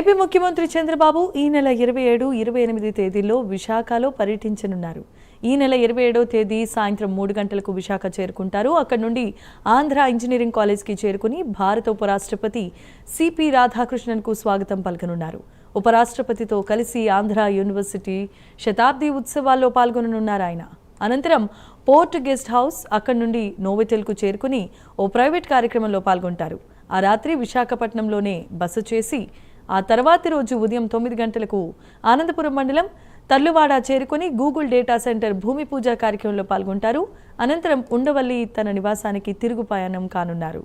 AP ముఖ్యమంత్రి చంద్రబాబు ఈ నెల 27, 28 తేదీల్లో విశాఖలో పర్యటించనున్నారు. ఈ నెల 27వ తేదీ సాయంత్రం 3 గంటలకు విశాఖ చేరుకుంటారు. అక్కడి నుండి ఆంధ్ర ఇంజనీరింగ్ కాలేజ్కి చేరుకుని భారత ఉపరాష్ట్రపతి సిపి రాధాకృష్ణన్కు స్వాగతం పలకనున్నారు. ఉపరాష్ట్రపతితో కలిసి ఆంధ్ర యూనివర్సిటీ శతాబ్ది ఉత్సవాల్లో పాల్గొననున్నారు ఆయన. అనంతరం పోర్ట్ గెస్ట్ హౌస్ అక్కడి నుండి నోవెటెల్కు చేరుకుని ఓ ప్రైవేట్ కార్యక్రమంలో పాల్గొంటారు. ఆ రాత్రి విశాఖపట్నంలోనే బస చేసి ఆ తర్వాతి రోజు ఉదయం 9 గంటలకు ఆనందపురం మండలం తర్లువాడ చేరుకుని గూగుల్ డేటా సెంటర్ భూమి పూజ కార్యక్రమంలో పాల్గొంటారు. అనంతరం ఉండవల్లి తన నివాసానికి తిరుగు ప్రయాణం కానున్నారు.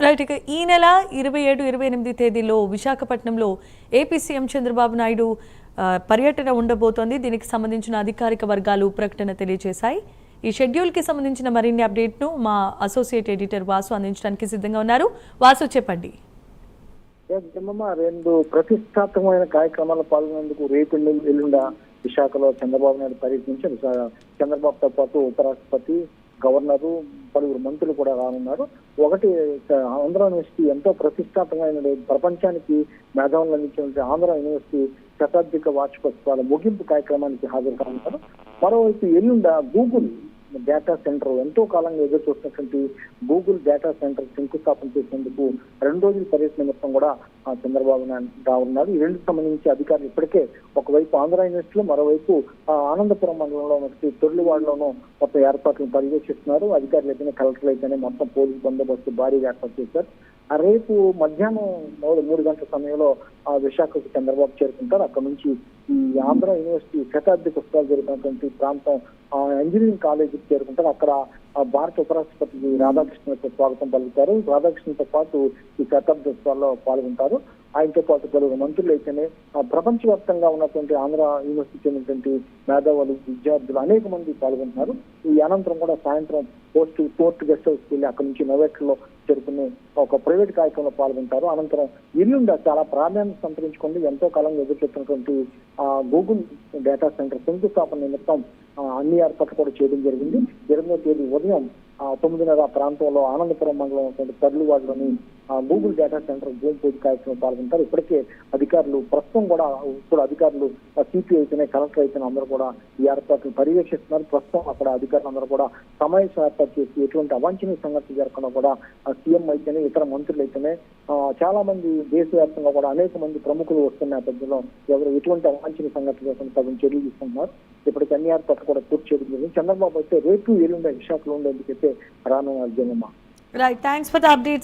రైట్, ఇక ఈ నెల 27, 28 తేదీలో విశాఖపట్నంలో ఏపీ సీఎం చంద్రబాబు నాయుడు పర్యటన ఉండబోతోంది. దీనికి సంబంధించిన అధికారిక వర్గాలు ప్రకటన తెలియజేశాయి. ఈ షెడ్యూల్కి సంబంధించిన మరిన్ని అప్డేట్ను మా అసోసియేట్ ఎడిటర్ వాసు అందించడానికి సిద్ధంగా ఉన్నారు. వాసు, చెప్పండి. రెండు ప్రతిష్టాత్మకమైన కార్యక్రమాల్లో పాల్గొనేందుకు రేపు ఎల్లుండ విశాఖలో చంద్రబాబు నాయుడు పర్యటించి చంద్రబాబుతో పాటు ఉపరాష్ట్రపతి, గవర్నరు, పలువురు మంత్రులు కూడా రానున్నారు. ఒకటి, ఆంధ్ర యూనివర్సిటీ ఎంతో ప్రతిష్టాత్మకమైన ప్రపంచానికి మేధావులు అందించిన ఆంధ్ర యూనివర్సిటీ శతాబ్దిక వార్షికోత్సవాల ముగింపు కార్యక్రమానికి హాజరు కానున్నారు. మరోవైపు ఎల్లుండ గూగుల్ డేటా సెంటర్, ఎంతో కాలంగా ఎదురు చూస్తున్నటువంటి గూగుల్ డేటా సెంటర్ శంకుస్థాపన చేసేందుకు 2 రోజుల పర్యటన నిమిత్తం కూడా చంద్రబాబు నాయుడు ఉన్నారు. ఈ రెండుకు సంబంధించి అధికారులు ఇప్పటికే ఒకవైపు ఆంధ్ర యూనివర్సిటీలో, మరోవైపు ఆనందపురం మండలంలో తొర్లివాడలోనూ మొత్తం ఏర్పాట్లను పర్యవేక్షిస్తున్నారు. అధికారులు అయితేనే, కలెక్టర్లు అయితేనే మొత్తం పోలీసు బందోబస్తు భారీగా ఏర్పాటు చేశారు. రేపు మధ్యాహ్నం 3 గంటల సమయంలో విశాఖకు చంద్రబాబు చేరుకుంటారు. అక్కడ నుంచి ఈ ఆంధ్ర యూనివర్సిటీ శతాబ్దిక ఉత్సవాలు జరుగుతున్నటువంటి ప్రాంతం ఇంజనీరింగ్ కాలేజీకి చేరుకుంటారు. అక్కడ భారత ఉపరాష్ట్రపతి రాధాకృష్ణతో స్వాగతం పలుకుతారు. రాధాకృష్ణతో పాటు ఈ శతాబ్ది ఉత్సవాల్లో పాల్గొంటారు. ఆయనతో పాటు పలువురు మంత్రులు అయితేనే ప్రపంచవ్యాప్తంగా ఉన్నటువంటి ఆంధ్ర యూనివర్సిటీ చెందినటువంటి మేధావులు, విద్యార్థులు అనేక మంది పాల్గొంటున్నారు. ఈ అనంతరం కూడా సాయంత్రం పోర్ట్ గెస్ట్ హౌస్కి వెళ్ళి అక్కడి నుంచి నోవెట్లో జరుపుకునే ఒక ప్రైవేట్ కార్యక్రమంలో పాల్గొంటారు. అనంతరం ఎల్లుండ చాలా ప్రాధాన్యత సంతరించుకుంది ఎంతో కాలంగా ఎదుర్కొంటున్నటువంటి గూగుల్ డేటా సెంటర్ శంకుస్థాపన నిమిత్తం అన్ని ఏర్పాట్లు కూడా చేయడం జరిగింది. 20వ తేదీ ఉదయం 9:30 ప్రాంతంలో ఆనందపురం మండలం తర్లువాడలోని గూగుల్ డేటా సెంటర్ భూమి పూజ కార్యక్రమం పాల్గొంటారు. ఇప్పటికే అధికారులు అధికారులు సిపి అయితేనే, కలెక్టర్ అయితేనే అందరూ కూడా ఈ ఏర్పాట్లు పర్యవేక్షిస్తున్నారు. ప్రస్తుతం అక్కడ అధికారులు అందరూ కూడా సమావేశం ఏర్పాటు చేసి ఎటువంటి అవాంఛనీయ సంఘటనలు జరగకుండా కూడా సీఎం అయితేనే, ఇతర మంత్రులు అయితేనే, చాలా మంది దేశవ్యాప్తంగా కూడా అనేక మంది ప్రముఖులు వస్తున్న నేపథ్యంలో ఎటువంటి అవాంఛనీయ సంఘటనలు జరగకుండా తగిన చర్యలు తీసుకుంటున్నారు. ఇప్పటికి అన్ని ఏర్పాట్లు కూడా పూర్తి చేయడం జరిగింది. చంద్రబాబు అయితే రేపు ఎల్లుండ విశాఖలో ఉండేందుకైతే రానున్నారు. జగమ్మ. Right, thanks for the updates.